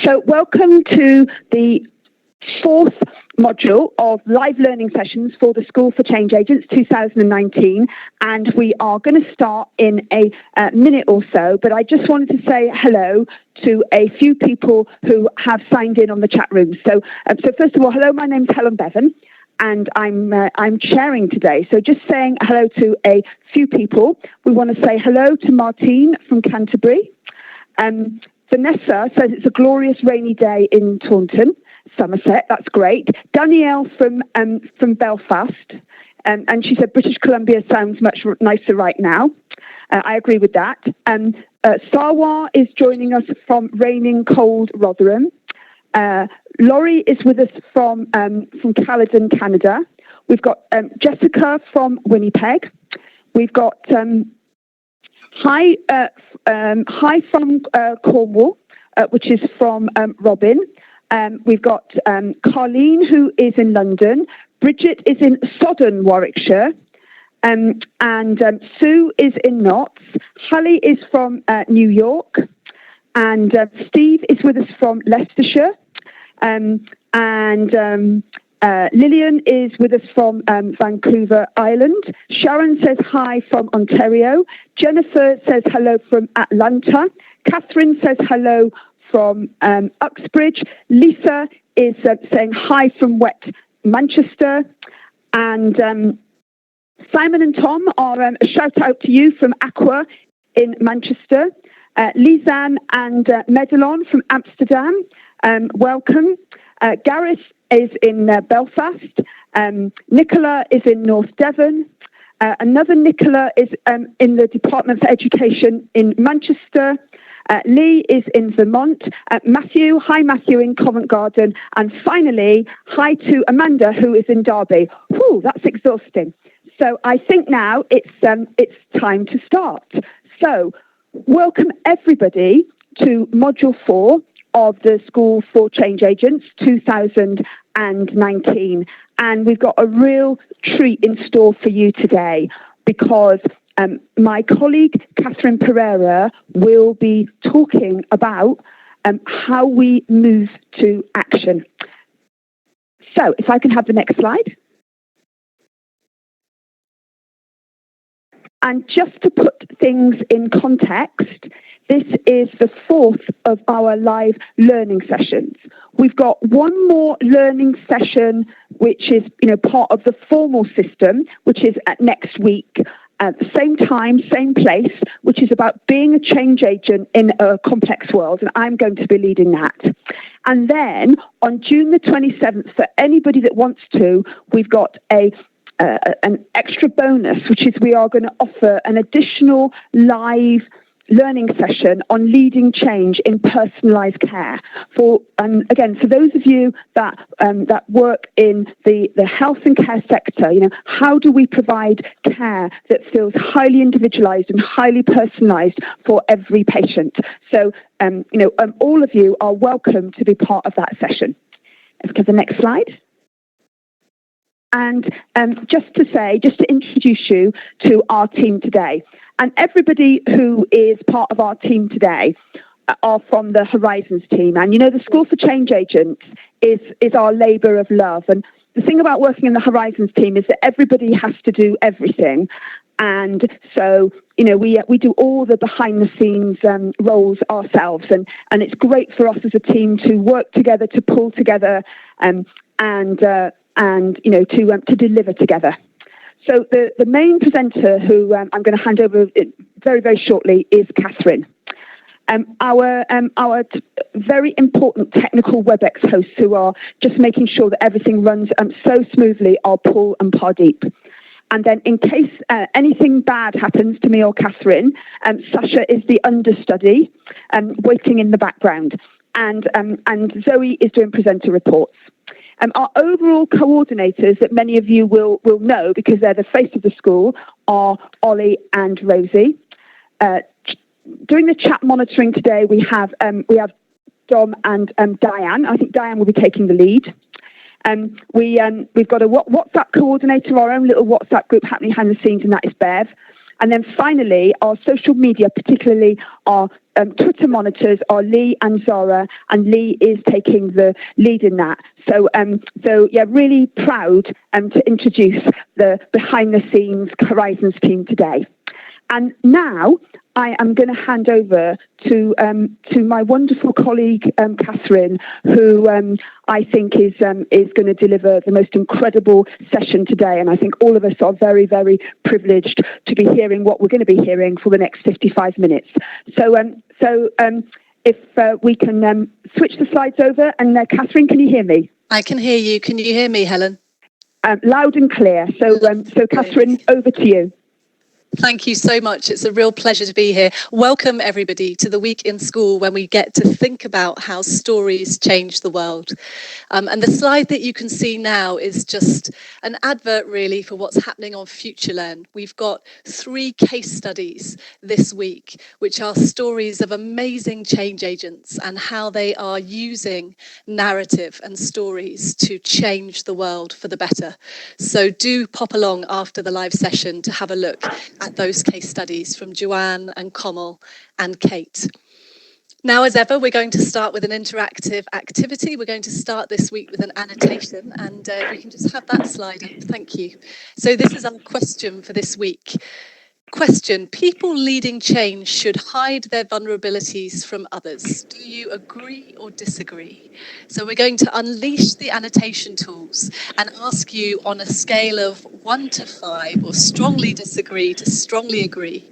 So welcome to the fourth module of live learning sessions for the School for Change Agents 2019, and we are going to start in a minute or so, but I just wanted to say hello to a few people who have signed in on the chat room. So first of all, hello, my name's Helen Bevan, and I'm chairing today. So just saying hello to a few people. We want to say hello to Martine from Canterbury. Vanessa says it's a glorious rainy day in Taunton, Somerset. That's great. Danielle from Belfast, and she said British Columbia sounds much nicer right now. I agree with that. Sarwar is joining us from raining, cold Rotherham. Laurie is with us from Caledon, Canada. We've got Jessica from Winnipeg. We've got hi from Cornwall, which is from Robin. We've got Colleen, who is in London. Bridget is in Sodden, Warwickshire. And Sue is in Notts. Hallie is from New York. And Steve is with us from Leicestershire. Lillian is with us from Vancouver Island. Sharon says hi from Ontario. Jennifer says hello from Atlanta. Catherine says hello from Uxbridge. Lisa is saying hi from wet Manchester. And Simon and Tom are a shout out to you from Aqua in Manchester. Lisanne and Medellon from Amsterdam, welcome. Gareth is in Belfast. Nicola is in North Devon. Another Nicola is in the Department for Education in Manchester. Lee is in Vermont. Matthew, hi Matthew in Covent Garden. And finally, hi to Amanda, who is in Derby. Whew, that's exhausting. So I think now it's time to start. So welcome everybody to Module 4 of the School for Change Agents 2019. And we've got a real treat in store for you today because my colleague Catherine Pereira will be talking about how we move to action. So if I can have the next slide. And just to put things in context, this is the fourth of our live learning sessions. We've got one more learning session, which is part of the formal system, which is next week at the same time, same place, which is about being a change agent in a complex world, and I'm going to be leading that. And then on June the 27th, for anybody that wants to, we've got an extra bonus, which is we are going to offer an additional live learning session on leading change in personalised care. Again, for those of you that work in the health and care sector, how do we provide care that feels highly individualised and highly personalised for every patient? So, all of you are welcome to be part of that session. Let's go to the next slide. And just to introduce you to our team today. And everybody who is part of our team today are from the Horizons team. And the School for Change Agents is our labour of love. And the thing about working in the Horizons team is that everybody has to do everything. And so, we do all the behind the scenes roles ourselves. And it's great for us as a team to work together, to pull together and to deliver together. So the main presenter who I'm going to hand over very, very shortly is Catherine. Our very important technical WebEx hosts who are just making sure that everything runs so smoothly are Paul and Pardeep. And then in case anything bad happens to me or Catherine, Sasha is the understudy waiting in the background. And Zoe is doing presenter reports. Our overall coordinators that many of you will know because they're the face of the school are Ollie and Rosie. Doing the chat monitoring today, we have Dom and Diane. I think Diane will be taking the lead. We've got a WhatsApp coordinator, our own little WhatsApp group happening behind the scenes, and that is Bev. And then finally, our social media, particularly our Twitter monitors are Lee and Zara, and Lee is taking the lead in that. So yeah, really proud to introduce the behind-the-scenes Horizons team today. And now I am going to hand over to my wonderful colleague Catherine, who I think is going to deliver the most incredible session today. And I think all of us are very, very privileged to be hearing what we're going to be hearing for the next 55 minutes. So if we can switch the slides over, and Catherine, can you hear me? I can hear you. Can you hear me, Helen? Loud and clear. So Catherine, over to you. Thank you so much. It's a real pleasure to be here. Welcome, everybody, to the week in school when we get to think about how stories change the world. And the slide that you can see now is just an advert, really, for what's happening on FutureLearn. We've got 3 case studies this week, which are stories of amazing change agents and how they are using narrative and stories to change the world for the better. So do pop along after the live session to have a look at those case studies from Joanne and Komal and Kate. Now, as ever, we're going to start with an interactive activity. We're going to start this week with an annotation, and we can just have that slide up. Thank you. So this is our question for this week. Question: people leading change should hide their vulnerabilities from others. Do you agree or disagree? So we're going to unleash the annotation tools and ask you on a scale of 1 to 5, or strongly disagree to strongly agree,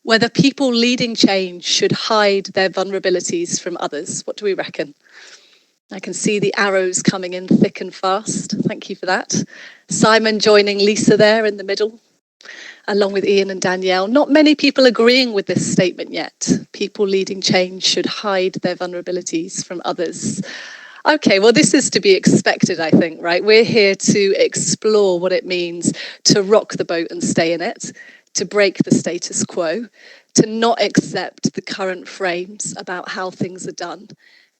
whether people leading change should hide their vulnerabilities from others. What do we reckon? I can see the arrows coming in thick and fast. Thank you for that. Simon joining Lisa there in the middle, along with Ian and Danielle. Not many people agreeing with this statement yet. People leading change should hide their vulnerabilities from others. Okay, well, this is to be expected, I think, right? We're here to explore what it means to rock the boat and stay in it, to break the status quo, to not accept the current frames about how things are done,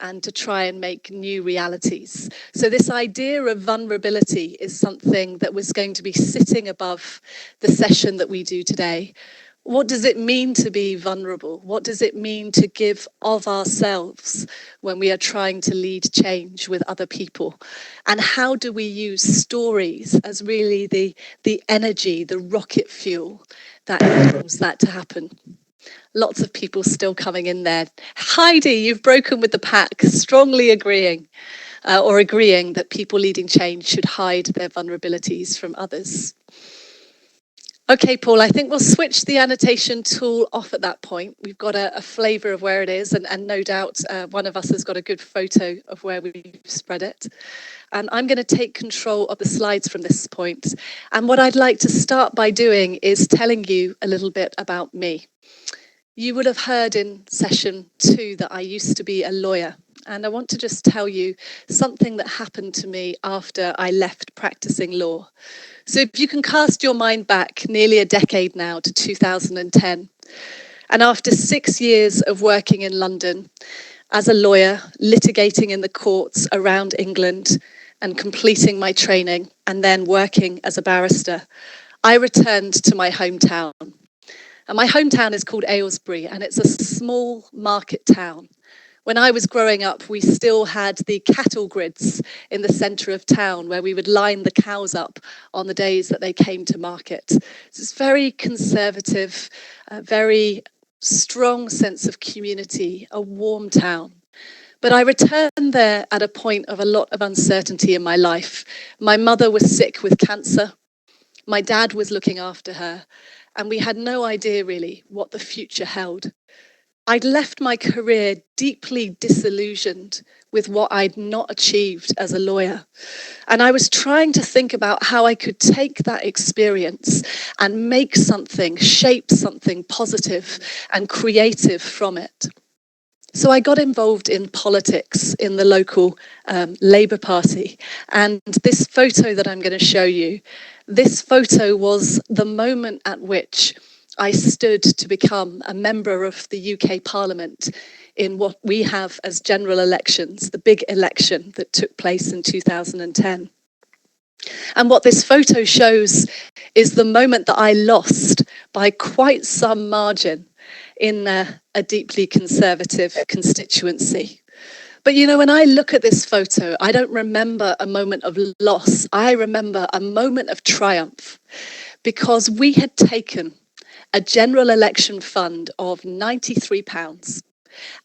and to try and make new realities. So this idea of vulnerability is something that was going to be sitting above the session that we do today. What does it mean to be vulnerable? What does it mean to give of ourselves when we are trying to lead change with other people? And how do we use stories as really the energy, the rocket fuel that enables that to happen? Lots of people still coming in there. Heidi, you've broken with the pack, strongly agreeing that people leading change should hide their vulnerabilities from others. Okay, Paul, I think we'll switch the annotation tool off at that point. We've got a flavour of where it is, and no doubt one of us has got a good photo of where we've spread it. And I'm going to take control of the slides from this point. And what I'd like to start by doing is telling you a little bit about me. You would have heard in session 2 that I used to be a lawyer, and I want to just tell you something that happened to me after I left practicing law. So if you can cast your mind back nearly a decade now to 2010, and after 6 years of working in London as a lawyer, litigating in the courts around England and completing my training and then working as a barrister, I returned to my hometown. And my hometown is called Aylesbury, and it's a small market town. When I was growing up, we still had the cattle grids in the centre of town where we would line the cows up on the days that they came to market. So it's very conservative, a very strong sense of community, a warm town. But I returned there at a point of a lot of uncertainty in my life. My mother was sick with cancer. My dad was looking after her. And we had no idea really what the future held. I'd left my career deeply disillusioned with what I'd not achieved as a lawyer. And I was trying to think about how I could take that experience and make something, shape something positive and creative from it. So I got involved in politics in the local Labour Party. And this photo that I'm going to show you, this photo was the moment at which I stood to become a member of the UK Parliament in what we have as general elections, the big election that took place in 2010. And what this photo shows is the moment that I lost by quite some margin in a deeply conservative constituency. But you know, when I look at this photo, I don't remember a moment of loss. I remember a moment of triumph, because we had taken a general election fund of £93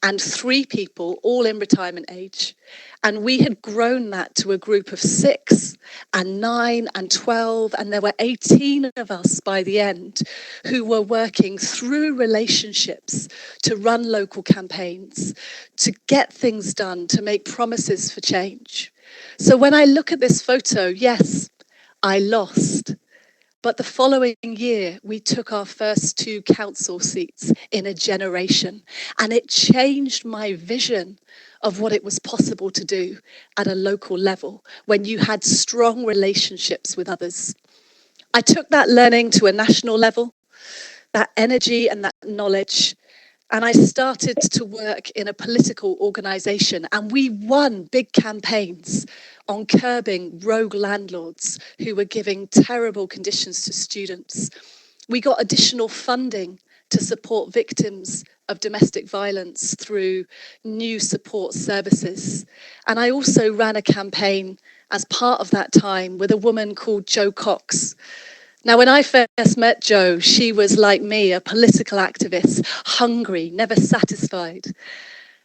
and 3 people, all in retirement age. And we had grown that to a group of 6 and 9 and 12, and there were 18 of us by the end who were working through relationships to run local campaigns, to get things done, to make promises for change. So when I look at this photo, yes, I lost. But the following year, we took our first 2 council seats in a generation, and it changed my vision of what it was possible to do at a local level when you had strong relationships with others. I took that learning to a national level, that energy and that knowledge, and I started to work in a political organisation, and we won big campaigns on curbing rogue landlords who were giving terrible conditions to students. We got additional funding to support victims of domestic violence through new support services. And I also ran a campaign as part of that time with a woman called Jo Cox. Now, when I first met Jo, she was like me, a political activist, hungry, never satisfied.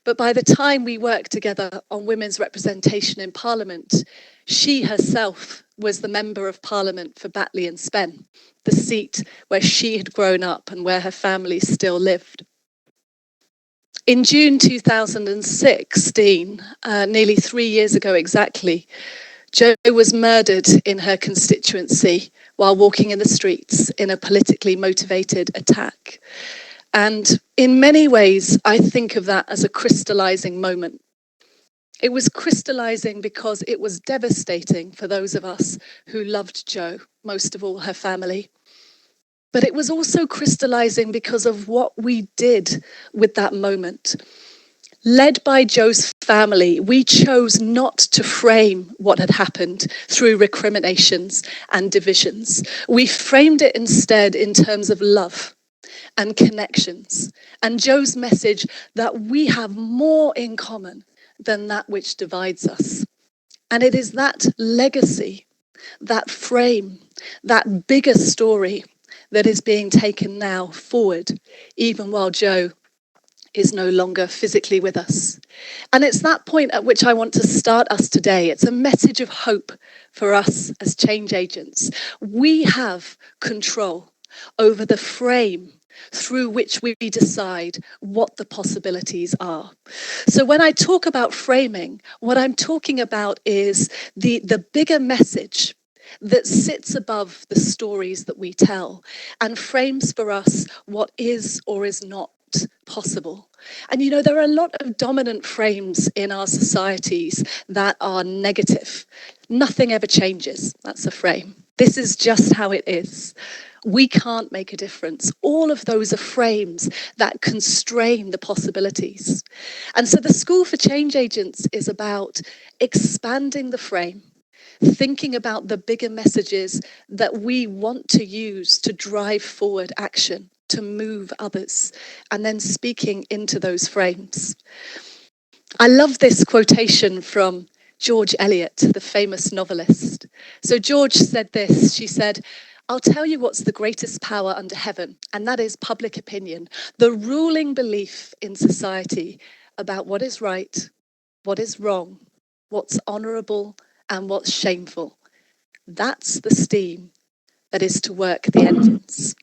But by the time we worked together on women's representation in Parliament, she herself was the Member of Parliament for Batley and Spen, the seat where she had grown up and where her family still lived. In June 2016, nearly 3 years ago exactly, Jo was murdered in her constituency while walking in the streets in a politically motivated attack. And in many ways, I think of that as a crystallizing moment. It was crystallizing because it was devastating for those of us who loved Jo, most of all her family. But it was also crystallizing because of what we did with that moment. Led by Jo's family, we chose not to frame what had happened through recriminations and divisions. We framed it instead in terms of love and connections, and Jo's message that we have more in common than that which divides us. And it is that legacy, that frame, that bigger story that is being taken now forward, even while Jo is no longer physically with us. And it's that point at which I want to start us today. It's a message of hope for us as change agents. We have control over the frame through which we decide what the possibilities are. So when I talk about framing, what I'm talking about is the bigger message that sits above the stories that we tell and frames for us what is or is not possible. And you know, there are a lot of dominant frames in our societies that are negative. Nothing ever changes. That's a frame. This is just how it is. We can't make a difference. All of those are frames that constrain the possibilities. And so the School for Change Agents is about expanding the frame, thinking about the bigger messages that we want to use to drive forward action, to move others, and then speaking into those frames. I love this quotation from George Eliot, the famous novelist. So George said this, she said, "I'll tell you what's the greatest power under heaven, and that is public opinion, the ruling belief in society about what is right, what is wrong, what's honourable, and what's shameful. That's the steam that is to work the engines."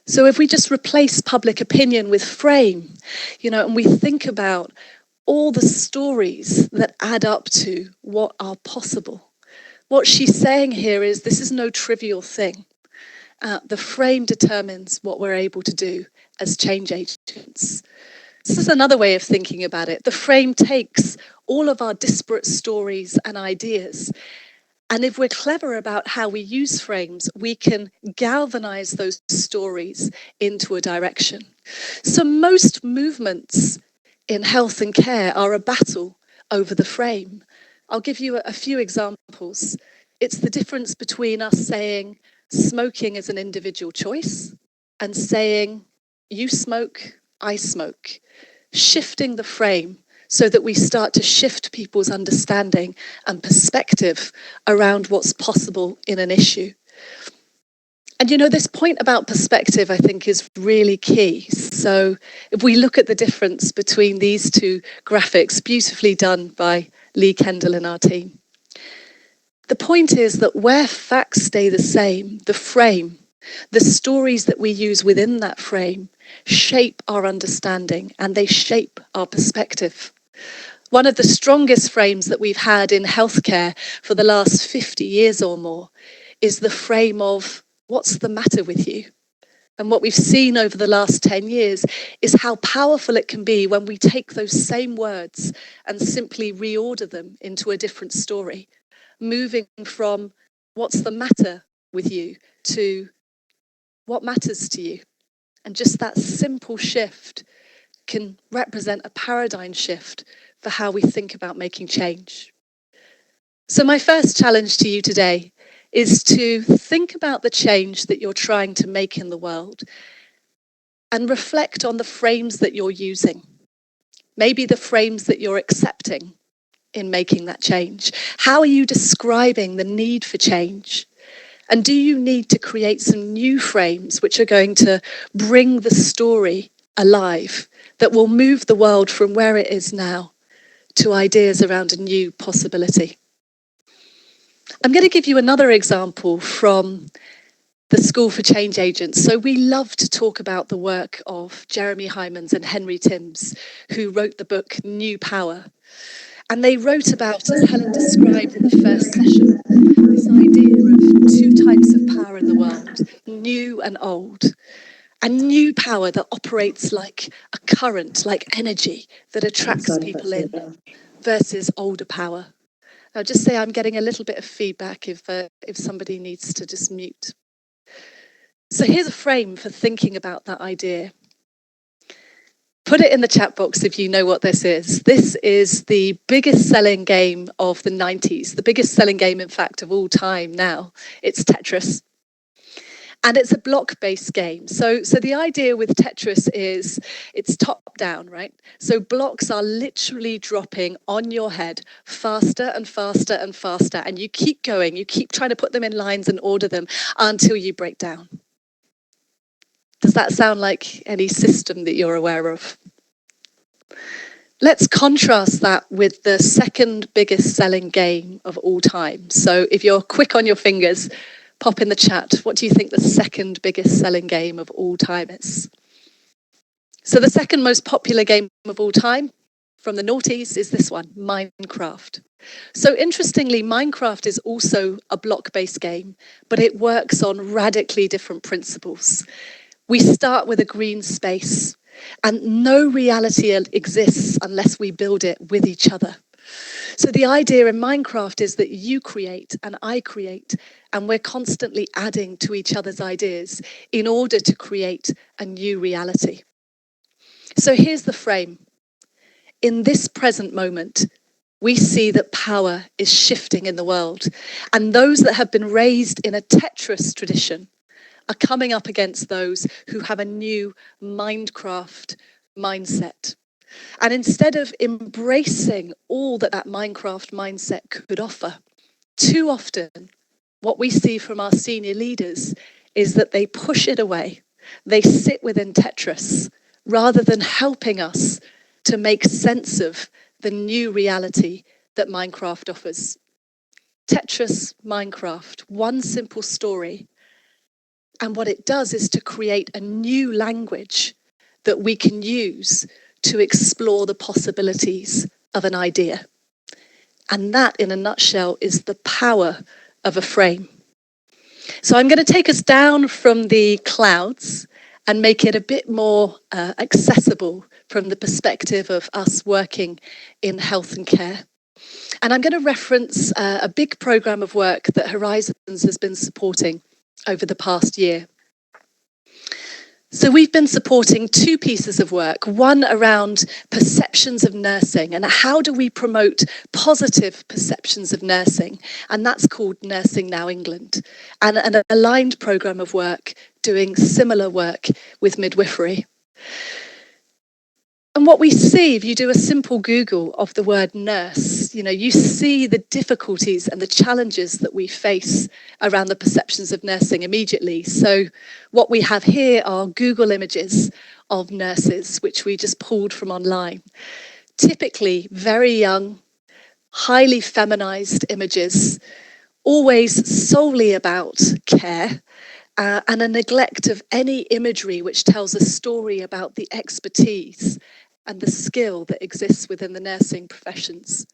So if we just replace public opinion with frame, you know, and we think about all the stories that add up to what are possible, what she's saying here is this is no trivial thing. The frame determines what we're able to do as change agents. This is another way of thinking about it. The frame takes all of our disparate stories and ideas, and if we're clever about how we use frames, we can galvanize those stories into a direction. So most movements in health and care are a battle over the frame. I'll give you a few examples. It's the difference between us saying smoking is an individual choice and saying you smoke, I smoke, shifting the frame so that we start to shift people's understanding and perspective around what's possible in an issue. And you know, this point about perspective, I think, is really key. So if we look at the difference between these two graphics, beautifully done by Lee Kendall and our team, the point is that where facts stay the same, the frame, the stories that we use within that frame shape our understanding and they shape our perspective. One of the strongest frames that we've had in healthcare for the last 50 years or more is the frame of what's the matter with you? And what we've seen over the last 10 years is how powerful it can be when we take those same words and simply reorder them into a different story, moving from what's the matter with you to what matters to you. And just that simple shift can represent a paradigm shift for how we think about making change. So my first challenge to you today is to think about the change that you're trying to make in the world and reflect on the frames that you're using. Maybe the frames that you're accepting in making that change. How are you describing the need for change? And do you need to create some new frames which are going to bring the story alive, that will move the world from where it is now to ideas around a new possibility? I'm going to give you another example from the School for Change Agents. So we love to talk about the work of Jeremy Hymans and Henry Timms, who wrote the book New Power. And they wrote about, as Helen described in the first session, this idea of two types of power in the world, new and old. And new power that operates like a current, like energy that attracts people in, versus older power. I'll just say I'm getting a little bit of feedback if somebody needs to just mute. So here's a frame for thinking about that idea. Put it in the chat box if you know what this is. This is the biggest selling game of the 90s, the biggest selling game, in fact, of all time now. It's Tetris. And it's a block-based game. So the idea with Tetris is it's top-down, right? So blocks are literally dropping on your head faster and faster and faster. And you keep going. You keep trying to put them in lines and order them until you break down. Does that sound like any system that you're aware of? Let's contrast that with the second biggest selling game of all time. So if you're quick on your fingers, pop in the chat. What do you think the second biggest selling game of all time is? So the second most popular game of all time from the noughties is this one, Minecraft. So interestingly, Minecraft is also a block-based game, but it works on radically different principles. We start with a green space, and no reality exists unless we build it with each other. So the idea in Minecraft is that you create and I create, and we're constantly adding to each other's ideas in order to create a new reality. So here's the frame. In this present moment, we see that power is shifting in the world, and those that have been raised in a Tetris tradition are coming up against those who have a new Minecraft mindset. And instead of embracing all that Minecraft mindset could offer, too often what we see from our senior leaders is that they push it away. They sit within Tetris rather than helping us to make sense of the new reality that Minecraft offers. Tetris, Minecraft, one simple story. And what it does is to create a new language that we can use to explore the possibilities of an idea. And that, in a nutshell, is the power of a frame. So I'm going to take us down from the clouds and make it a bit more accessible from the perspective of us working in health and care. And I'm going to reference a big program of work that Horizons has been supporting over the past year. So we've been supporting two pieces of work, one around perceptions of nursing and how do we promote positive perceptions of nursing, and that's called Nursing Now England, and an aligned programme of work doing similar work with midwifery. And what we see, if you do a simple Google of the word nurse, you see the difficulties and the challenges that we face around the perceptions of nursing immediately. So what we have here are Google images of nurses, which we just pulled from online. Typically very young, highly feminized images, always solely about care, and a neglect of any imagery which tells a story about the expertise and the skill that exists within the nursing professions.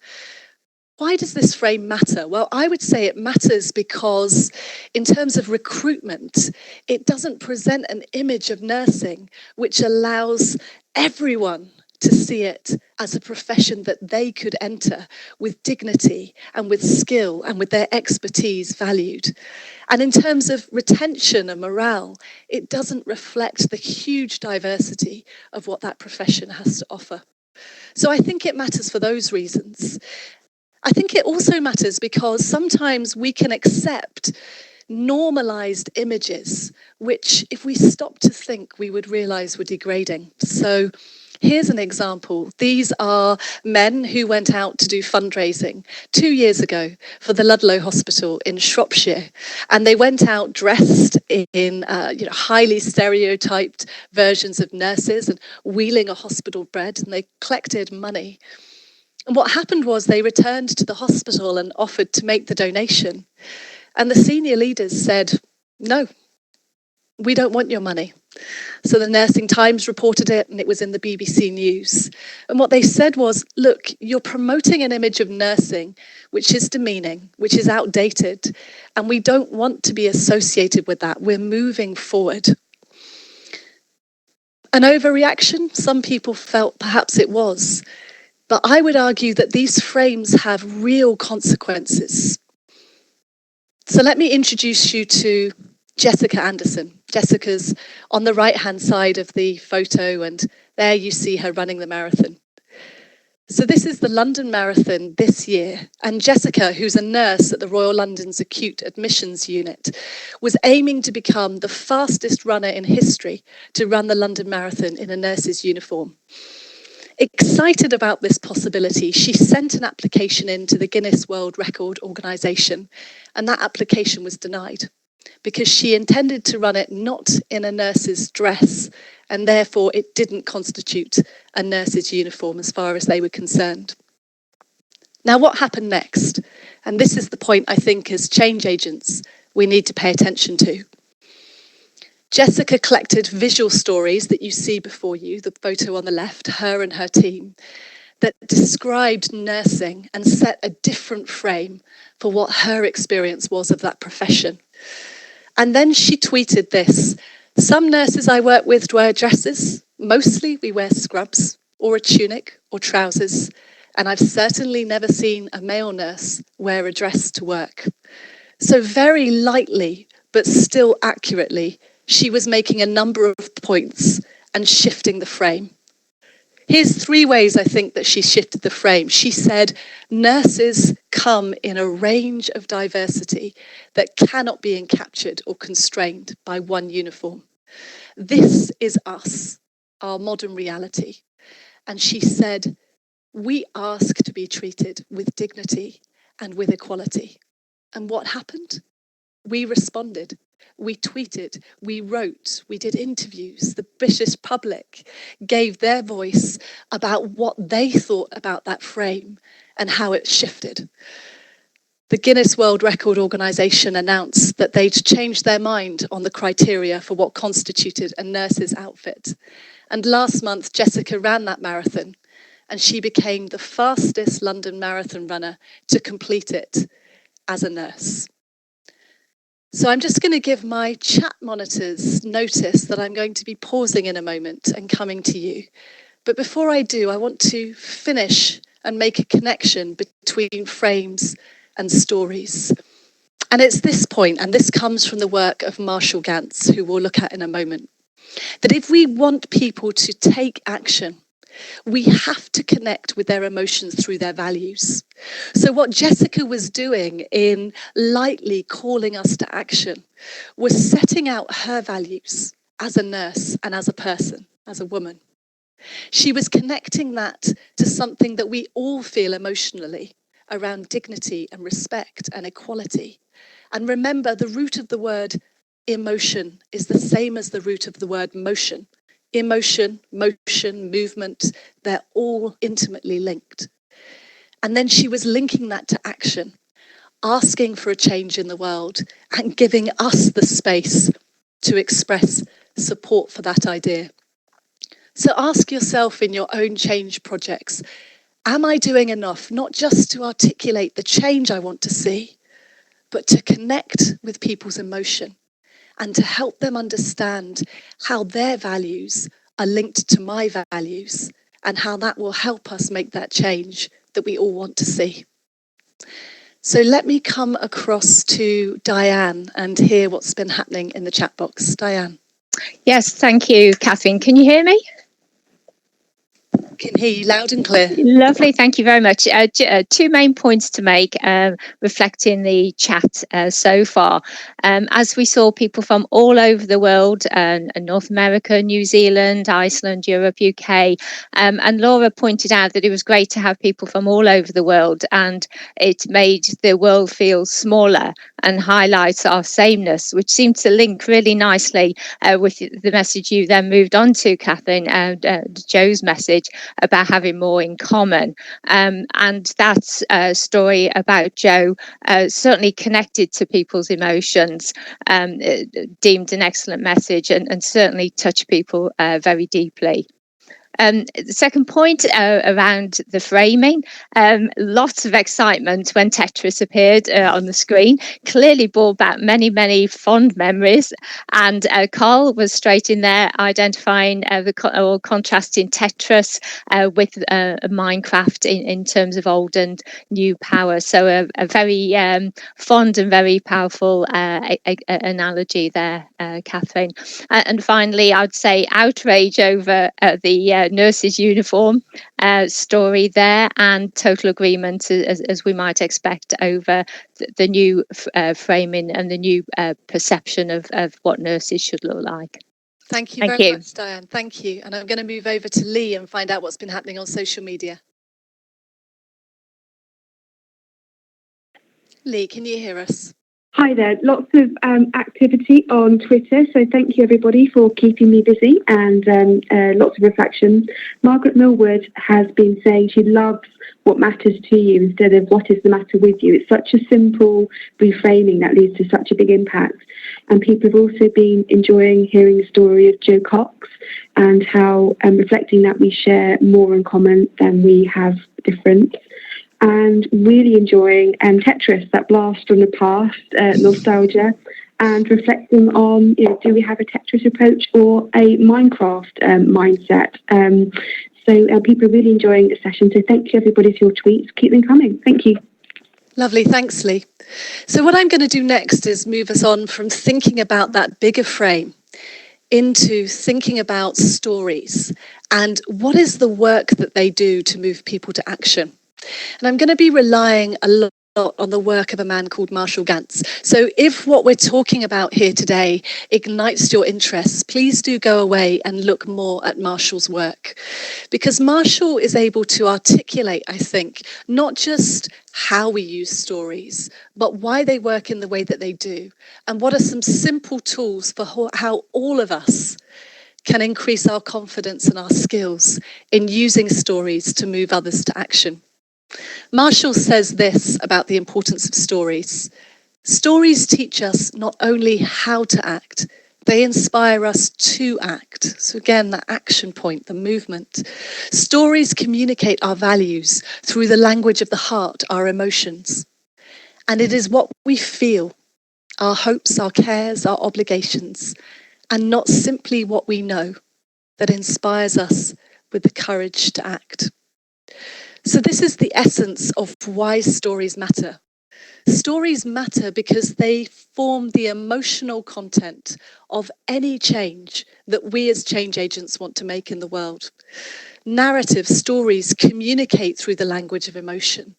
Why does this frame matter? Well, I would say it matters because in terms of recruitment, it doesn't present an image of nursing which allows everyone to see it as a profession that they could enter with dignity and with skill and with their expertise valued. And in terms of retention and morale, it doesn't reflect the huge diversity of what that profession has to offer. So I think it matters for those reasons. I think it also matters because sometimes we can accept normalized images, which if we stop to think, we would realize were degrading. So here's an example. These are men who went out to do fundraising 2 years ago for the Ludlow Hospital in Shropshire. And they went out dressed in highly stereotyped versions of nurses and wheeling a hospital bed, and they collected money. And what happened was they returned to the hospital and offered to make the donation. And the senior leaders said, no, we don't want your money. So the Nursing Times reported it, and it was in the BBC News. And what they said was, look, you're promoting an image of nursing which is demeaning, which is outdated, and we don't want to be associated with that. We're moving forward. An overreaction? Some people felt perhaps it was. But I would argue that these frames have real consequences. So let me introduce you to Jessica Anderson. Jessica's on the right-hand side of the photo, and there you see her running the marathon. So this is the London Marathon this year, and Jessica, who's a nurse at the Royal London's Acute Admissions Unit, was aiming to become the fastest runner in history to run the London Marathon in a nurse's uniform. Excited about this possibility, she sent an application in to the Guinness World Record Organisation, and that application was denied because she intended to run it not in a nurse's dress, and therefore it didn't constitute a nurse's uniform as far as they were concerned. Now, what happened next? And this is the point I think as change agents we need to pay attention to. Jessica collected visual stories that you see before you, the photo on the left, her and her team, that described nursing and set a different frame for what her experience was of that profession. And then she tweeted this: some nurses I work with wear dresses, mostly we wear scrubs or a tunic or trousers, and I've certainly never seen a male nurse wear a dress to work. So very lightly, but still accurately, she was making a number of points and shifting the frame. Here's 3 ways I think that she shifted the frame. She said, nurses come in a range of diversity that cannot be encaptured or constrained by one uniform. This is us, our modern reality. And she said, we ask to be treated with dignity and with equality. And what happened? We responded. We tweeted, we wrote, we did interviews. The British public gave their voice about what they thought about that frame and how it shifted. The Guinness World Record Organisation announced that they'd changed their mind on the criteria for what constituted a nurse's outfit. And last month, Jessica ran that marathon, and she became the fastest London Marathon runner to complete it as a nurse. So I'm just going to give my chat monitors notice that I'm going to be pausing in a moment and coming to you. But before I do, I want to finish and make a connection between frames and stories. And it's this point, and this comes from the work of Marshall Gantz, who we'll look at in a moment, that if we want people to take action, we have to connect with their emotions through their values. So what Jessica was doing in lightly calling us to action was setting out her values as a nurse and as a person, as a woman. She was connecting that to something that we all feel emotionally around dignity and respect and equality. And remember, the root of the word emotion is the same as the root of the word motion. Emotion, motion, movement, they're all intimately linked. And then she was linking that to action, asking for a change in the world and giving us the space to express support for that idea. So ask yourself in your own change projects, am I doing enough, not just to articulate the change I want to see, but to connect with people's emotion and to help them understand how their values are linked to my values and how that will help us make that change that we all want to see. So let me come across to Diane and hear what's been happening in the chat box. Diane. Yes, thank you, Catherine. Can you hear me? Can hear you loud and clear. Lovely, thank you very much. Two main points to make, reflecting the chat so far. As we saw people from all over the world, North America, New Zealand, Iceland, Europe, UK, and Laura pointed out that it was great to have people from all over the world, and it made the world feel smaller and highlights our sameness, which seemed to link really nicely with the message you then moved on to, Catherine, Joe's message about having more in common. And that story about Joe certainly connected to people's emotions, deemed an excellent message and certainly touched people very deeply. The second point around the framing, lots of excitement when Tetris appeared on the screen, clearly brought back many, many fond memories. And Carl was straight in there identifying or contrasting Tetris with Minecraft in terms of old and new power. So a very fond and very powerful analogy there, Catherine. And finally, I'd say outrage over the nurse's uniform story there, and total agreement, as we might expect, over the new framing and the new perception of what nurses should look like. Thank you very much, Diane. Thank you. And I'm going to move over to Lee and find out what's been happening on social media. Lee, can you hear us? Hi there. Lots of activity on Twitter, so thank you everybody for keeping me busy, and lots of reflection. Margaret Millwood has been saying she loves what matters to you instead of what is the matter with you. It's such a simple reframing that leads to such a big impact. And people have also been enjoying hearing the story of Joe Cox and how reflecting that we share more in common than we have difference. And really enjoying Tetris, that blast from the past, nostalgia, and reflecting on, do we have a Tetris approach or a Minecraft mindset? So people are really enjoying the session. So thank you, everybody, for your tweets. Keep them coming. Thank you. Lovely. Thanks, Lee. So what I'm going to do next is move us on from thinking about that bigger frame into thinking about stories and what is the work that they do to move people to action. And I'm going to be relying a lot on the work of a man called Marshall Gantz. So if what we're talking about here today ignites your interest, please do go away and look more at Marshall's work. Because Marshall is able to articulate, I think, not just how we use stories, but why they work in the way that they do. And what are some simple tools for how all of us can increase our confidence and our skills in using stories to move others to action. Marshall says this about the importance of stories. Stories teach us not only how to act, they inspire us to act. So again, that action point, the movement. Stories communicate our values through the language of the heart, our emotions. And it is what we feel, our hopes, our cares, our obligations, and not simply what we know, that inspires us with the courage to act. So this is the essence of why stories matter. Stories matter because they form the emotional content of any change that we as change agents want to make in the world. Narrative stories communicate through the language of emotion,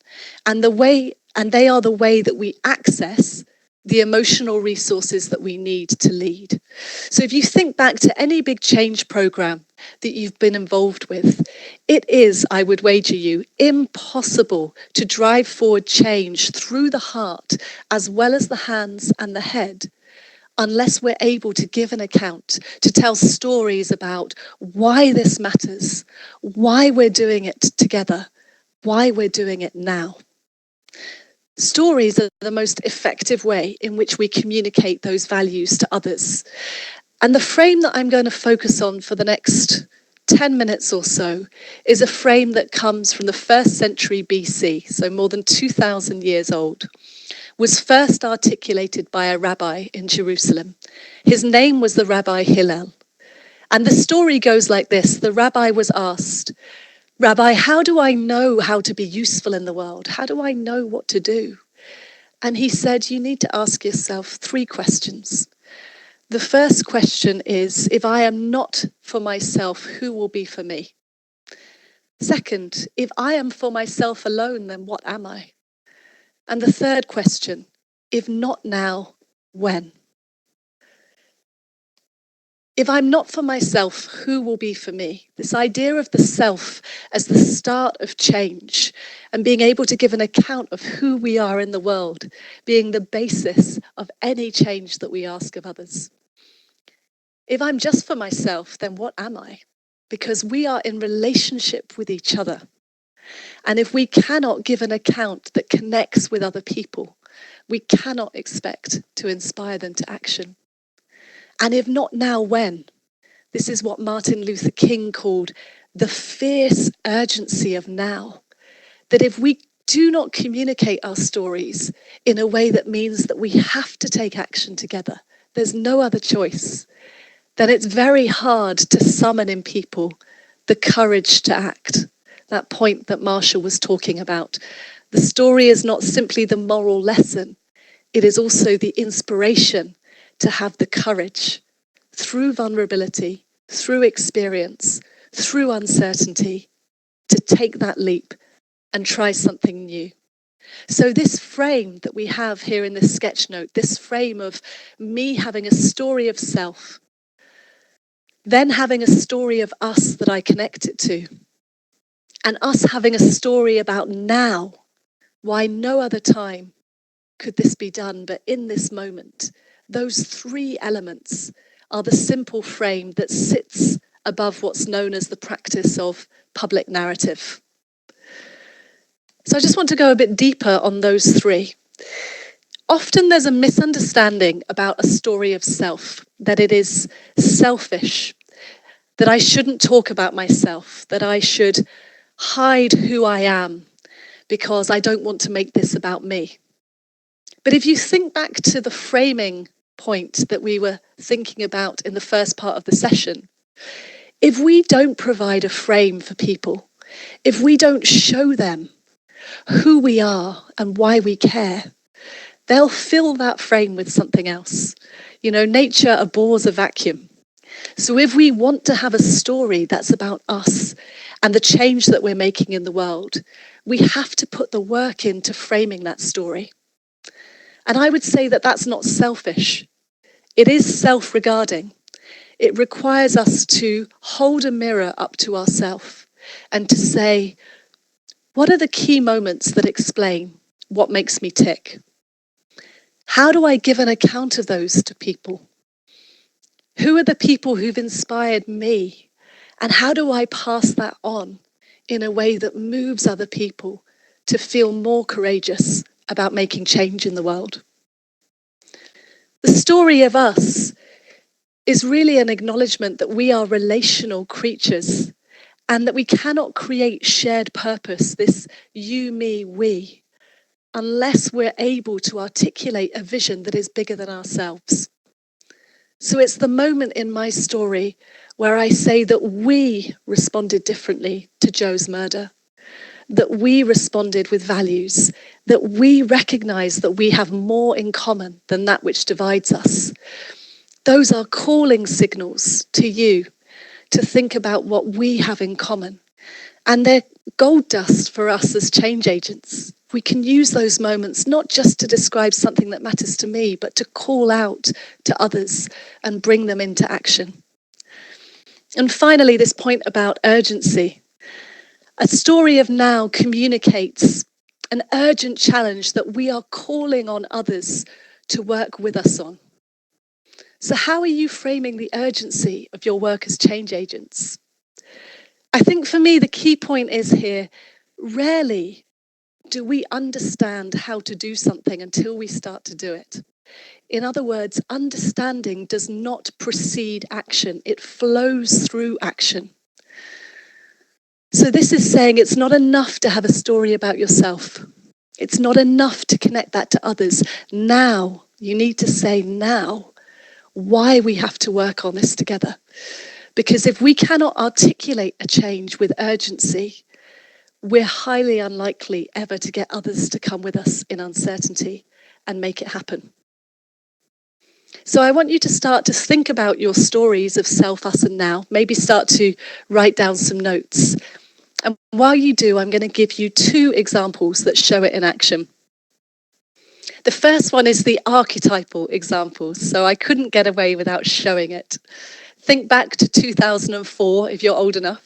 and they are the way that we access the emotional resources that we need to lead. So if you think back to any big change program, that you've been involved with, it is, I would wager you, impossible to drive forward change through the heart as well as the hands and the head unless we're able to give an account, to tell stories about why this matters, why we're doing it together, why we're doing it now. Stories are the most effective way in which we communicate those values to others. And the frame that I'm going to focus on for the next 10 minutes or so is a frame that comes from the 1st century BC, so more than 2,000 years old, was first articulated by a rabbi in Jerusalem. His name was the Rabbi Hillel. And the story goes like this. The rabbi was asked, "Rabbi, how do I know how to be useful in the world? How do I know what to do?" And he said, you need to ask yourself 3 questions. The first question is, if I am not for myself, who will be for me? Second, if I am for myself alone, then what am I? And the third question, if not now, when? If I'm not for myself, who will be for me? This idea of the self as the start of change and being able to give an account of who we are in the world, being the basis of any change that we ask of others. If I'm just for myself, then what am I? Because we are in relationship with each other. And if we cannot give an account that connects with other people, we cannot expect to inspire them to action. And if not now, when? This is what Martin Luther King called the fierce urgency of now. That if we do not communicate our stories in a way that means that we have to take action together, there's no other choice, then it's very hard to summon in people the courage to act. That point that Marsha was talking about. The story is not simply the moral lesson, it is also the inspiration to have the courage through vulnerability, through experience, through uncertainty, to take that leap and try something new. So this frame that we have here in this sketch note, this frame of me having a story of self, then having a story of us that I connect it to, and us having a story about now, why no other time could this be done but in this moment. Those 3 elements are the simple frame that sits above what's known as the practice of public narrative. So I just want to go a bit deeper on those 3. Often there's a misunderstanding about a story of self, that it is selfish, that I shouldn't talk about myself, that I should hide who I am because I don't want to make this about me. But if you think back to the framing point that we were thinking about in the first part of the session, if we don't provide a frame for people, if we don't show them who we are and why we care, they'll fill that frame with something else. You know, nature abhors a vacuum. So if we want to have a story that's about us and the change that we're making in the world, we have to put the work into framing that story. And I would say that that's not selfish. It is self-regarding. It requires us to hold a mirror up to ourselves and to say, what are the key moments that explain what makes me tick? How do I give an account of those to people? Who are the people who've inspired me? And how do I pass that on in a way that moves other people to feel more courageous about making change in the world? The story of us is really an acknowledgement that we are relational creatures and that we cannot create shared purpose, this you, me, we, unless we're able to articulate a vision that is bigger than ourselves. So it's the moment in my story where I say that we responded differently to Joe's murder, that we responded with values, that we recognize that we have more in common than that which divides us. Those are calling signals to you to think about what we have in common. And they're gold dust for us as change agents. We can use those moments not just to describe something that matters to me, but to call out to others and bring them into action. And finally, this point about urgency. A story of now communicates an urgent challenge that we are calling on others to work with us on. So how are you framing the urgency of your work as change agents? I think for me, the key point is here, rarely do we understand how to do something until we start to do it. In other words, understanding does not precede action. It flows through action. So this is saying it's not enough to have a story about yourself. It's not enough to connect that to others. Now, you need to say now why we have to work on this together. Because if we cannot articulate a change with urgency, we're highly unlikely ever to get others to come with us in uncertainty and make it happen. So I want you to start to think about your stories of self, us, and now. Maybe start to write down some notes. And while you do, I'm going to give you 2 examples that show it in action. The first one is the archetypal example, so I couldn't get away without showing it. Think back to 2004, if you're old enough.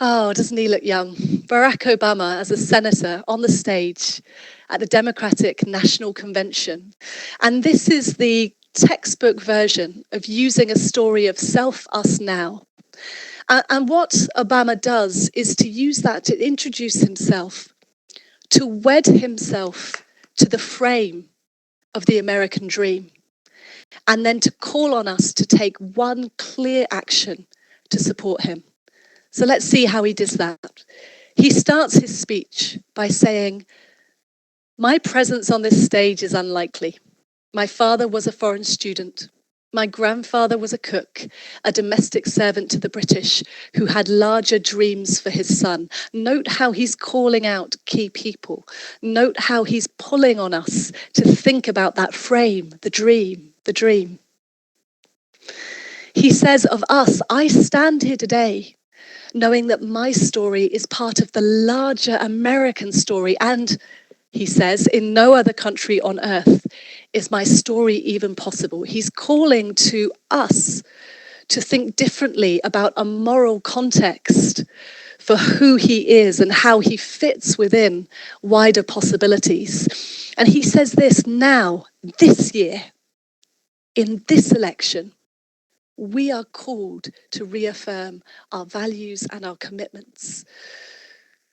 Oh, doesn't he look young? Barack Obama as a senator on the stage at the Democratic National Convention. And this is the textbook version of using a story of self, us, now. And what Obama does is to use that to introduce himself, to wed himself to the frame of the American dream, and then to call on us to take one clear action to support him. So let's see how he does that. He starts his speech by saying, "My presence on this stage is unlikely. My father was a foreign student. My grandfather was a cook, a domestic servant to the British who had larger dreams for his son." Note how he's calling out key people. Note how he's pulling on us to think about that frame, the dream, the dream. He says of us, "I stand here today knowing that my story is part of the larger American story. And," he says, "in no other country on earth is my story even possible." He's calling to us to think differently about a moral context for who he is and how he fits within wider possibilities. And he says this now, this year, in this election, we are called to reaffirm our values and our commitments.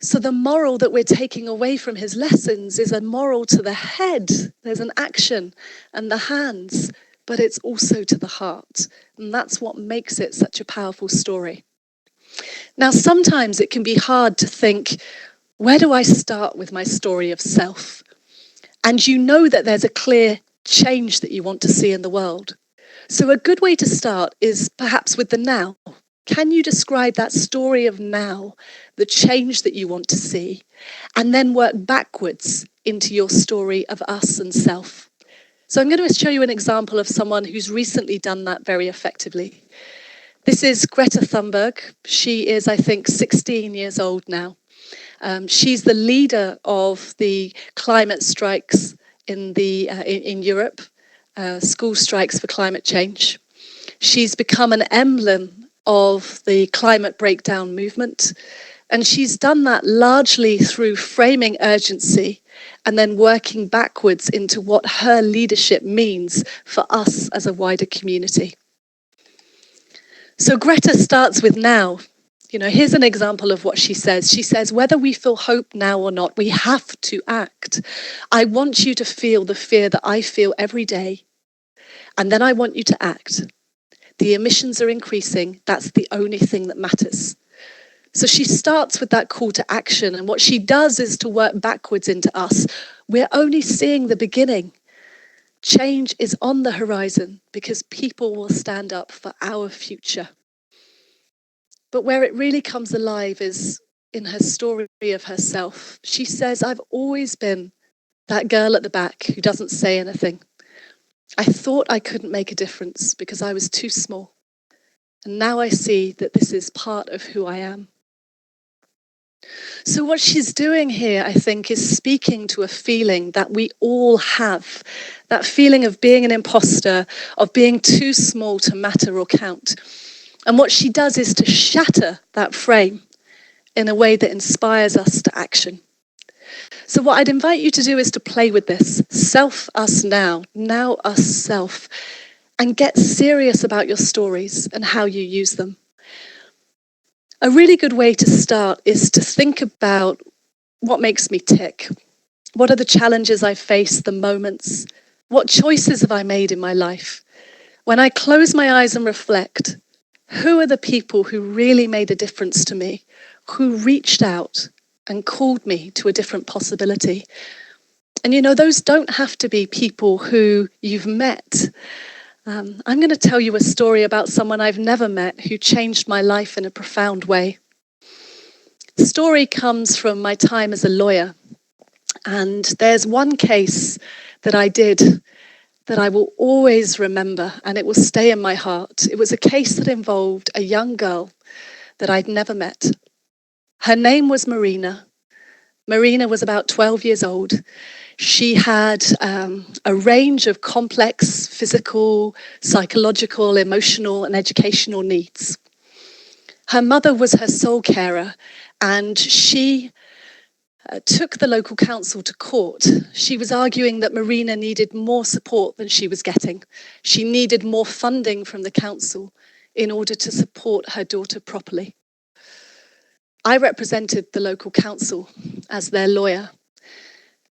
So the moral that we're taking away from his lessons is a moral to the head. There's an action and the hands, but it's also to the heart. And that's what makes it such a powerful story. Now, sometimes it can be hard to think, where do I start with my story of self? And you know that there's a clear change that you want to see in the world. So a good way to start is perhaps with the now. Can you describe that story of now, the change that you want to see, and then work backwards into your story of us and self? So I'm going to show you an example of someone who's recently done that very effectively. This is Greta Thunberg. She is, I think, 16 years old now. She's the leader of the climate strikes in Europe, school strikes for climate change. She's become an emblem of the climate breakdown movement. And she's done that largely through framing urgency and then working backwards into what her leadership means for us as a wider community. So Greta starts with now. You know, here's an example of what she says. She says, "Whether we feel hope now or not, we have to act. I want you to feel the fear that I feel every day. And then I want you to act. The emissions are increasing. That's the only thing that matters." So she starts with that call to action. And what she does is to work backwards into us. We're only seeing the beginning. Change is on the horizon because people will stand up for our future. But where it really comes alive is in her story of herself. She says, "I've always been that girl at the back who doesn't say anything. I thought I couldn't make a difference because I was too small. And now I see that this is part of who I am." So what she's doing here, I think, is speaking to a feeling that we all have. That feeling of being an imposter, of being too small to matter or count. And what she does is to shatter that frame in a way that inspires us to action. So what I'd invite you to do is to play with this. Self us now us self, and get serious about your stories and how you use them. A really good way to start is to think about what makes me tick. What are the challenges I face, the moments? What choices have I made in my life? When I close my eyes and reflect, who are the people who really made a difference to me, who reached out and called me to a different possibility? And those don't have to be people who you've met. I'm going to tell you a story about someone I've never met who changed my life in a profound way. The story comes from my time as a lawyer. And there's one case that I did that I will always remember, and it will stay in my heart. It was a case that involved a young girl that I'd never met. Her name was Marina. Marina was about 12 years old. She had a range of complex physical, psychological, emotional, and educational needs. Her mother was her sole carer, and she took the local council to court. She was arguing that Marina needed more support than she was getting. She needed more funding from the council in order to support her daughter properly. I represented the local council as their lawyer.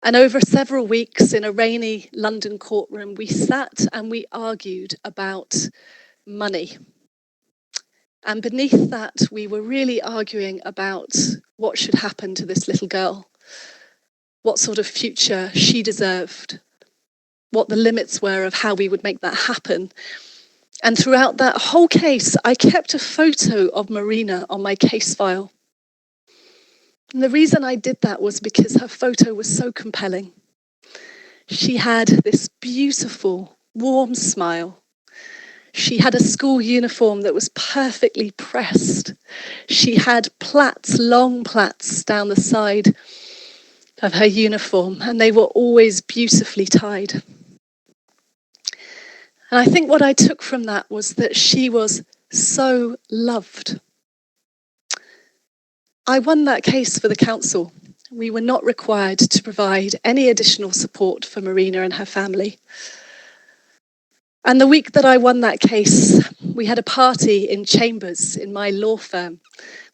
And over several weeks in a rainy London courtroom, we sat and we argued about money. And beneath that, we were really arguing about what should happen to this little girl, what sort of future she deserved, what the limits were of how we would make that happen. And throughout that whole case, I kept a photo of Marina on my case file. And the reason I did that was because her photo was so compelling. She had this beautiful, warm smile. She had a school uniform that was perfectly pressed. She had plaits, long plaits down the side of her uniform, and they were always beautifully tied. And I think what I took from that was that she was so loved. I won that case for the council. We were not required to provide any additional support for Marina and her family. And the week that I won that case, we had a party in Chambers in my law firm,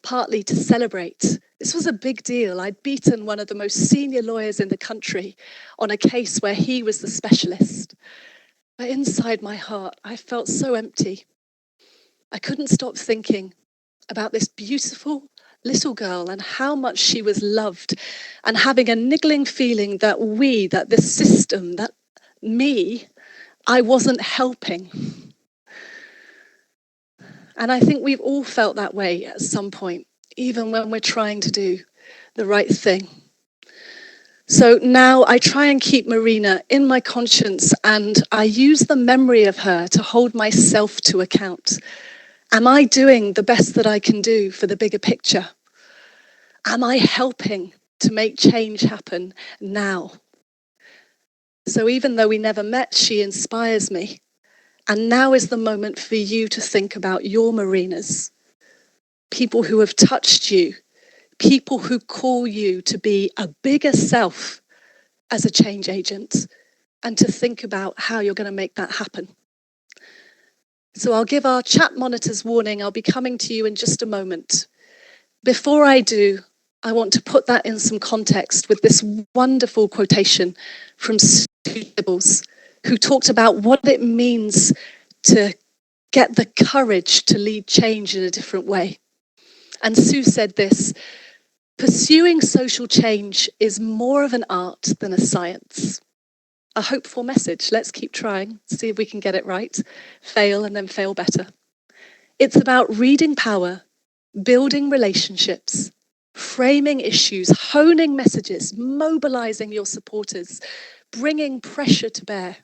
partly to celebrate. This was a big deal. I'd beaten one of the most senior lawyers in the country on a case where he was the specialist. But inside my heart, I felt so empty. I couldn't stop thinking about this beautiful little girl and how much she was loved, and having a niggling feeling that the system, that me, I wasn't helping. And I think we've all felt that way at some point, even when we're trying to do the right thing. So now I try and keep Marina in my conscience, and I use the memory of her to hold myself to account. Am I doing the best that I can do for the bigger picture? Am I helping to make change happen now? So even though we never met, she inspires me. And now is the moment for you to think about your Marinas, people who have touched you, people who call you to be a bigger self as a change agent, and to think about how you're going to make that happen. So I'll give our chat monitors warning. I'll be coming to you in just a moment. Before I do, I want to put that in some context with this wonderful quotation from Sue Dibbles, who talked about what it means to get the courage to lead change in a different way. And Sue said this: pursuing social change is more of an art than a science. A hopeful message. Let's keep trying, see if we can get it right. Fail and then fail better. It's about reading power, building relationships, framing issues, honing messages, mobilizing your supporters, bringing pressure to bear.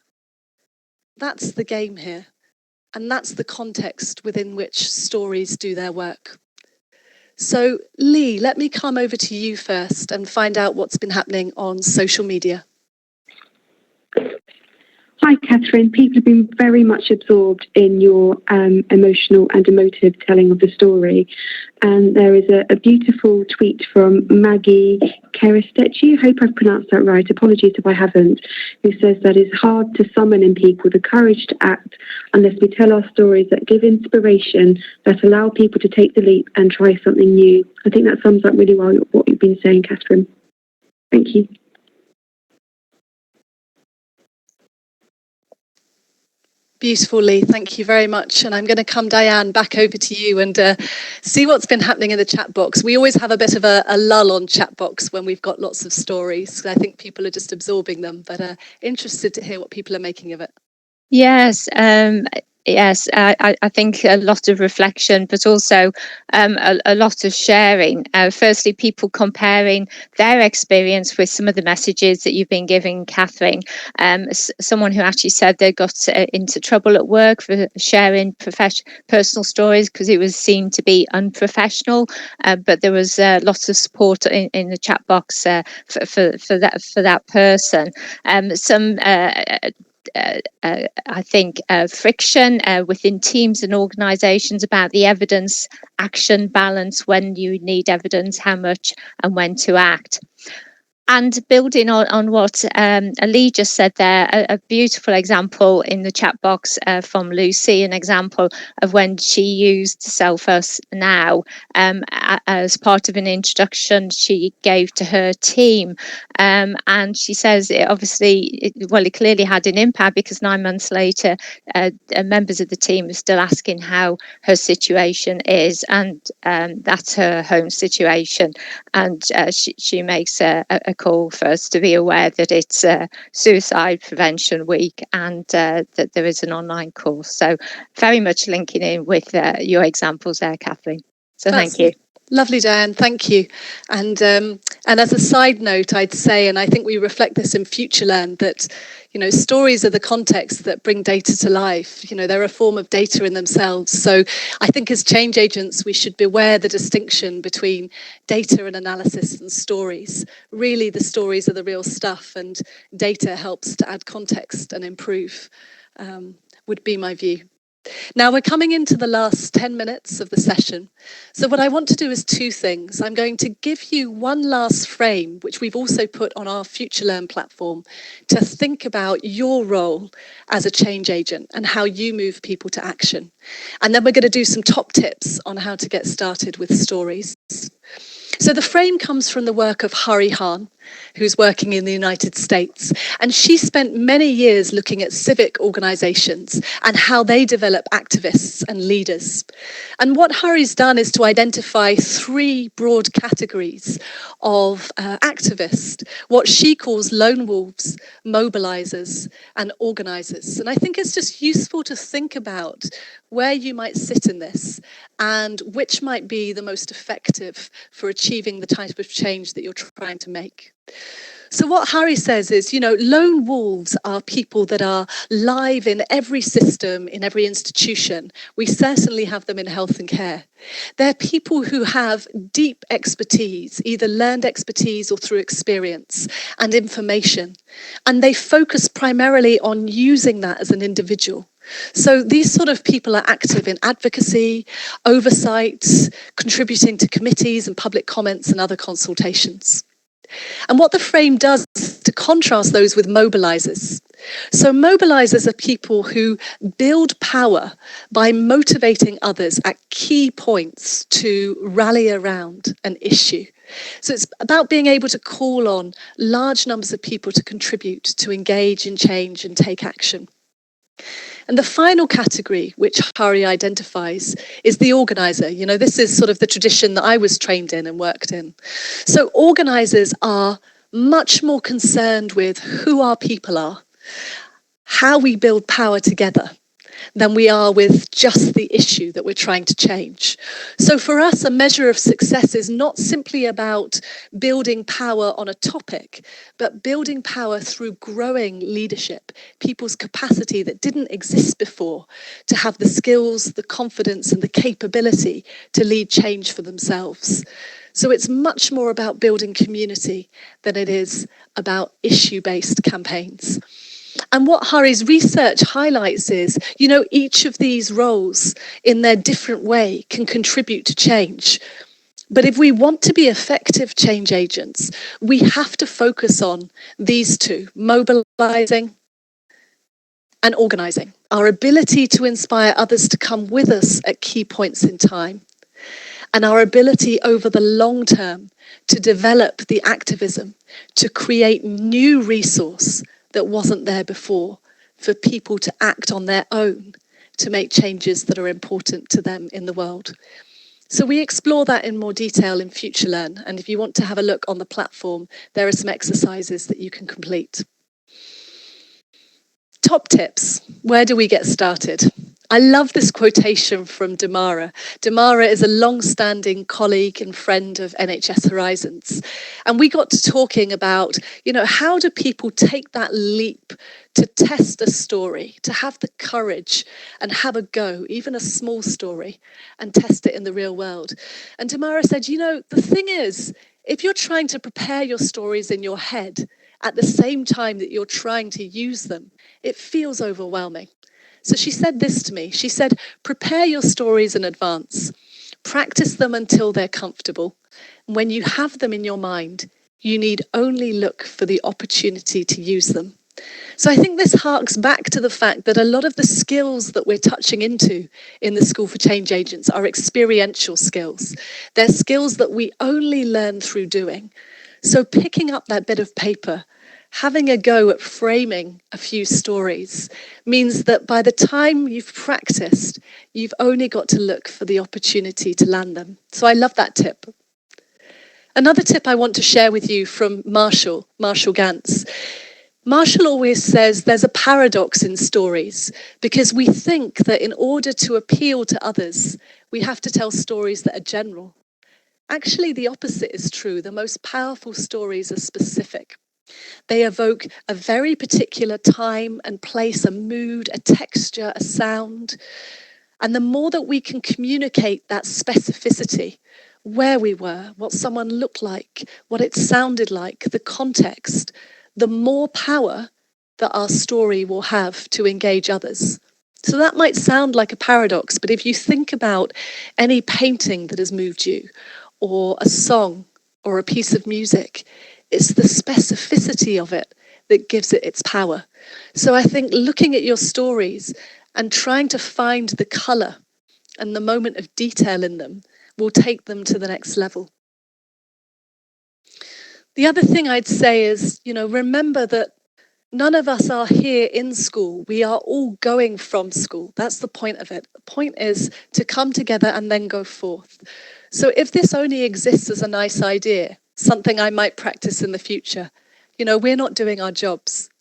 That's the game here. And that's the context within which stories do their work. So Lee, let me come over to you first and find out what's been happening on social media. Hi, Catherine. People have been very much absorbed in your emotional and emotive telling of the story. And there is a beautiful tweet from Maggie Kerestecchi, hope I've pronounced that right, apologies if I haven't, who says that it's hard to summon in people the courage to act unless we tell our stories that give inspiration, that allow people to take the leap and try something new. I think that sums up really well what you've been saying, Catherine. Thank you. Beautiful, Lee. Thank you very much. And I'm going to come, Diane, back over to you and see what's been happening in the chat box. We always have a bit of a lull on chat box when we've got lots of stories. I think people are just absorbing them, but interested to hear what people are making of it. Yes, I think a lot of reflection, but also a lot of sharing. Firstly, people comparing their experience with some of the messages that you've been giving, Catherine. Someone who actually said they got into trouble at work for sharing personal stories because it was seen to be unprofessional, but there was lots of support in the chat box for that person. I think friction within teams and organisations about the evidence action balance, when you need evidence, how much and when to act. And building on what Ali just said there, a beautiful example in the chat box from Lucy, an example of when she used Self Us Now as part of an introduction she gave to her team. And she says it clearly had an impact, because 9 months later, members of the team are still asking how her situation is, and that's her home situation. And she makes a call for us to be aware that it's Suicide Prevention Week, and that there is an online course. So very much linking in with your examples there, Kathleen. So thank you. Lovely, Diane. Thank you. And as a side note, I'd say, and I think we reflect this in FutureLearn, that stories are the context that bring data to life. They're a form of data in themselves. So I think as change agents, we should beware the distinction between data and analysis and stories. Really, the stories are the real stuff, and data helps to add context and improve, would be my view. Now we're coming into the last 10 minutes of the session. So what I want to do is two things. I'm going to give you one last frame, which we've also put on our FutureLearn platform, to think about your role as a change agent and how you move people to action. And then we're going to do some top tips on how to get started with stories. So the frame comes from the work of Hari Khan, who's working in the United States. And she spent many years looking at civic organizations and how they develop activists and leaders. And what Hari's done is to identify three broad categories of activists, what she calls lone wolves, mobilizers, and organizers. And I think it's just useful to think about where you might sit in this and which might be the most effective for achieving the type of change that you're trying to make. So what Hari says is, lone wolves are people that are live in every system, in every institution. We certainly have them in health and care. They're people who have deep expertise, either learned expertise or through experience and information. And they focus primarily on using that as an individual. So these sort of people are active in advocacy, oversight, contributing to committees and public comments and other consultations. And what the frame does is to contrast those with mobilizers. So mobilizers are people who build power by motivating others at key points to rally around an issue. So it's about being able to call on large numbers of people to contribute, to engage in change and take action. And the final category, which Hari identifies, is the organizer. This is sort of the tradition that I was trained in and worked in. So organizers are much more concerned with who our people are, how we build power together, than we are with just the issue that we're trying to change. So for us, a measure of success is not simply about building power on a topic, but building power through growing leadership, people's capacity that didn't exist before to have the skills, the confidence, and the capability to lead change for themselves. So it's much more about building community than it is about issue-based campaigns. And what Hari's research highlights is, you know, each of these roles in their different way can contribute to change. But if we want to be effective change agents, we have to focus on these two, mobilizing and organising, our ability to inspire others to come with us at key points in time, and our ability over the long term to develop the activism, to create new resource that wasn't there before, for people to act on their own to make changes that are important to them in the world. So we explore that in more detail in Future Learn, and if you want to have a look on the platform, there are some exercises that you can complete. Top tips. Where do we get started? I love this quotation from Damara. Damara is a long-standing colleague and friend of NHS Horizons. And we got to talking about, you know, how do people take that leap to test a story, to have the courage and have a go, even a small story, and test it in the real world. And Damara said, you know, the thing is, if you're trying to prepare your stories in your head at the same time that you're trying to use them, it feels overwhelming. So she said this to me. She said, prepare your stories in advance. Practice them until they're comfortable. When you have them in your mind, you need only look for the opportunity to use them. So I think this harks back to the fact that a lot of the skills that we're touching into in the School for Change Agents are experiential skills. They're skills that we only learn through doing. So picking up that bit of paper, having a go at framing a few stories means that by the time you've practiced, you've only got to look for the opportunity to land them. So I love that tip. Another tip I want to share with you from Marshall Gantz. Marshall always says there's a paradox in stories because we think that in order to appeal to others, we have to tell stories that are general. Actually, the opposite is true. The most powerful stories are specific. They evoke a very particular time and place, a mood, a texture, a sound. And the more that we can communicate that specificity, where we were, what someone looked like, what it sounded like, the context, the more power that our story will have to engage others. So that might sound like a paradox, but if you think about any painting that has moved you, or a song, or a piece of music, it's the specificity of it that gives it its power. So I think looking at your stories and trying to find the colour and the moment of detail in them will take them to the next level. The other thing I'd say is, you know, remember that none of us are here in school. We are all going from school. That's the point of it. The point is to come together and then go forth. So if this only exists as a nice idea, something I might practice in the future, you know, we're not doing our jobs.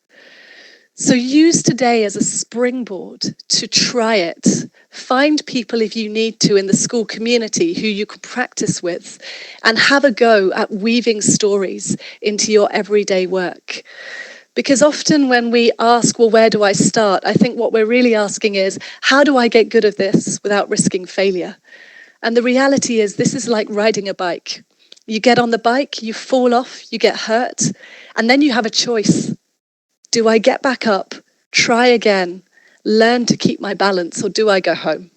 So use today as a springboard to try it. Find people if you need to in the school community who you can practice with and have a go at weaving stories into your everyday work. Because often when we ask, well, where do I start? I think what we're really asking is, how do I get good at this without risking failure? And the reality is this is like riding a bike. You get on the bike, you fall off, you get hurt, and then you have a choice. Do I get back up, try again, learn to keep my balance, or do I go home?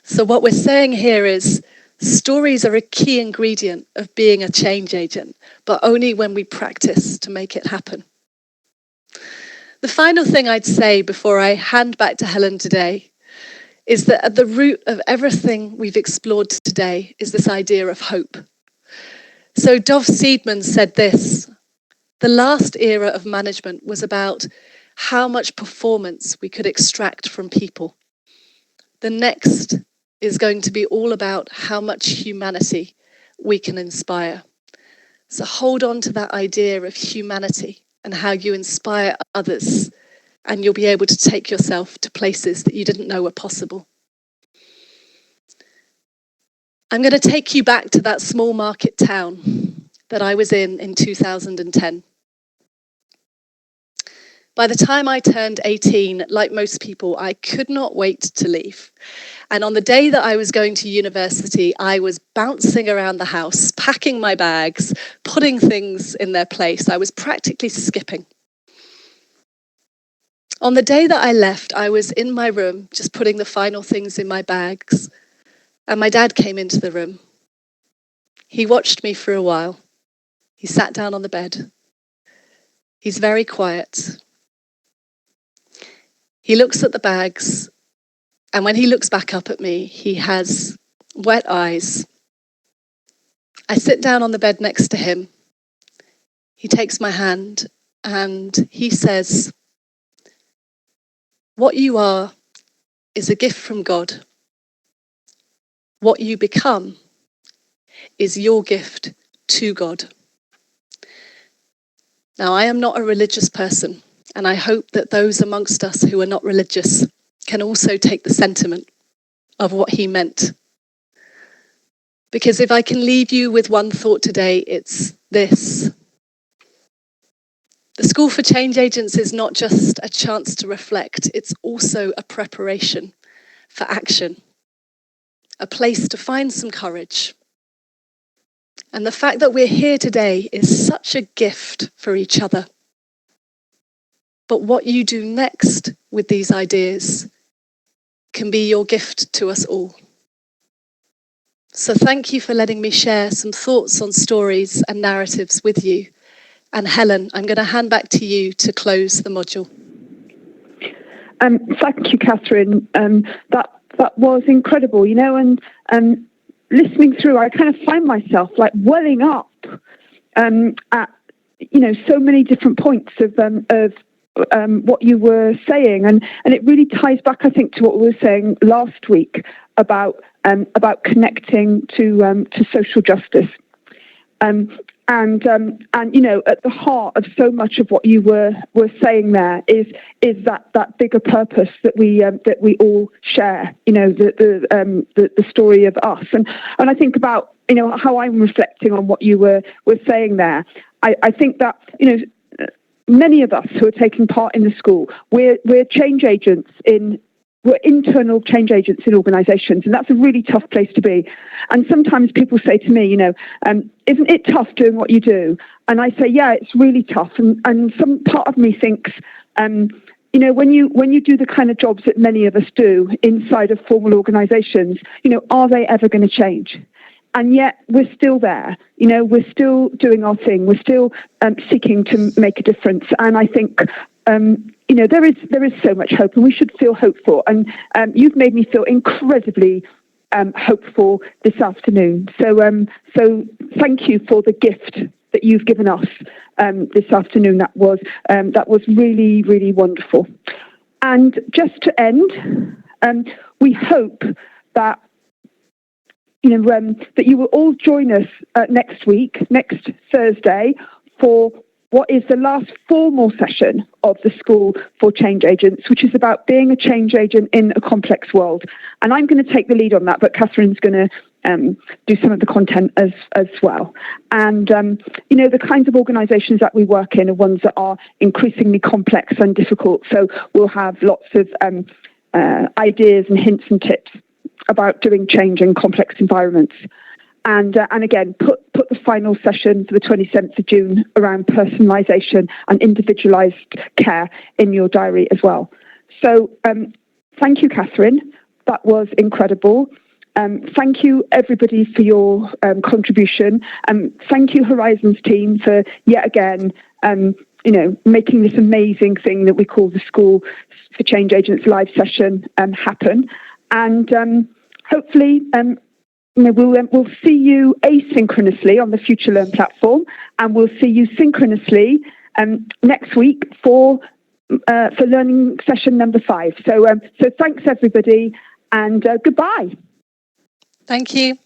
So what we're saying here is stories are a key ingredient of being a change agent, but only when we practice to make it happen. The final thing I'd say before I hand back to Helen today is that at the root of everything we've explored today is this idea of hope. So Dov Seidman said this: the last era of management was about how much performance we could extract from people. The next is going to be all about how much humanity we can inspire. So hold on to that idea of humanity and how you inspire others, and you'll be able to take yourself to places that you didn't know were possible. I'm going to take you back to that small market town that I was in 2010. By the time I turned 18, like most people, I could not wait to leave. And on the day that I was going to university, I was bouncing around the house, packing my bags, putting things in their place. I was practically skipping. On the day that I left, I was in my room, just putting the final things in my bags, and my dad came into the room. He watched me for a while. He sat down on the bed. He's very quiet. He looks at the bags, and when he looks back up at me, he has wet eyes. I sit down on the bed next to him. He takes my hand and he says, "What you are is a gift from God. What you become is your gift to God." Now, I am not a religious person, and I hope that those amongst us who are not religious can also take the sentiment of what he meant. Because if I can leave you with one thought today, it's this. The School for Change Agents is not just a chance to reflect, it's also a preparation for action, a place to find some courage. And the fact that we're here today is such a gift for each other. But what you do next with these ideas can be your gift to us all. So thank you for letting me share some thoughts on stories and narratives with you. And Helen, I'm going to hand back to you to close the module. Thank you, Catherine. That was incredible, and listening through, I kind of find myself like welling up at so many different points of what you were saying, and it really ties back, I think, to what we were saying last week about connecting to social justice. And at the heart of so much of what you were saying there is that bigger purpose that we all share. The story of us, and I think about how I'm reflecting on what you were saying there. I think that many of us who are taking part in the school, we're change agents we're internal change agents in organisations, and that's a really tough place to be. And sometimes people say to me, isn't it tough doing what you do? And I say, yeah, it's really tough. And some part of me thinks, when you do the kind of jobs that many of us do inside of formal organisations, are they ever going to change? And yet we're still there. We're still doing our thing. We're still seeking to make a difference. And I think there is so much hope, and we should feel hopeful. And you've made me feel incredibly hopeful this afternoon. So thank you for the gift that you've given us this afternoon. That was really, really wonderful. And just to end, we hope that that you will all join us next Thursday, for what is the last formal session of the School for Change Agents, which is about being a change agent in a complex world. And I'm going to take the lead on that, but Catherine's going to do some of the content as well. And, the kinds of organisations that we work in are ones that are increasingly complex and difficult. So we'll have lots of ideas and hints and tips about doing change in complex environments. And again, put the final session for the 27th of June around personalisation and individualised care in your diary as well. So thank you, Catherine. That was incredible. Thank you, everybody, for your contribution. Thank you, Horizons team, for yet again, making this amazing thing that we call the School for Change Agents live session happen. And hopefully, we'll see you asynchronously on the Future Learn platform, and we'll see you synchronously next week for learning session number 5. So thanks, everybody, and goodbye. Thank you.